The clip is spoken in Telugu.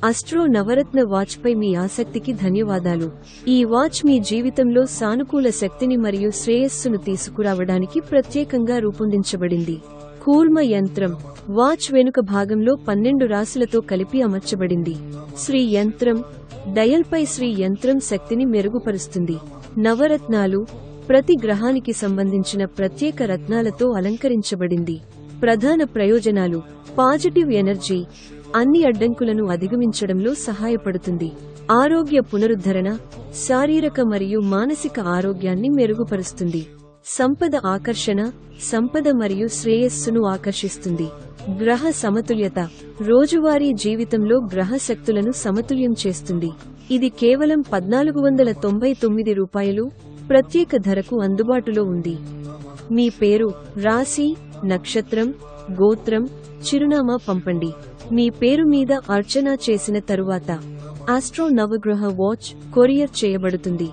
అస్ట్రో నవరత్న వాచ్ పై మీ ఆసక్తికి ధన్యవాదాలు. ఈ వాచ్ మీ జీవితంలో సానుకూల శక్తిని మరియు శ్రేయస్సును తీసుకురావడానికి ప్రత్యేకంగా రూపొందించబడింది. కూర్మ యంత్రం వాచ్ వెనుక భాగంలో 12 రాశులతో కలిపి అమర్చబడింది. శ్రీ యంత్రం డయల్పై శ్రీ యంత్రం శక్తిని మెరుగుపరుస్తుంది. నవరత్నాలు ప్రతి గ్రహానికి సంబంధించిన ప్రత్యేక రత్నాలతో అలంకరించబడింది. ప్రధాన ప్రయోజనాలు: పాజిటివ్ ఎనర్జీ అన్ని అడ్డంకులను అధిగమించడంలో సహాయపడుతుంది. ఆరోగ్య పునరుద్ధరణ శారీరక మరియు మానసిక ఆరోగ్యాన్ని మెరుగుపరుస్తుంది. సంపద ఆకర్షణ సంపద మరియు శ్రేయస్సును ఆకర్షిస్తుంది. గ్రహ సమతుల్యత రోజువారీ జీవితంలో గ్రహ శక్తులను సమతుల్యం చేస్తుంది. ఇది కేవలం రూ. 1499 ప్రత్యేక ధరకు అందుబాటులో ఉంది. మీ పేరు, రాశి, నక్షత్రం, గోత్రం, చిరునామా పంపండి. మీ పేరు మీద అర్చన చేసిన తరువాత ఆస్ట్రో నవగ్రహ వాచ్ కొరియర్ చేయబడుతుంది.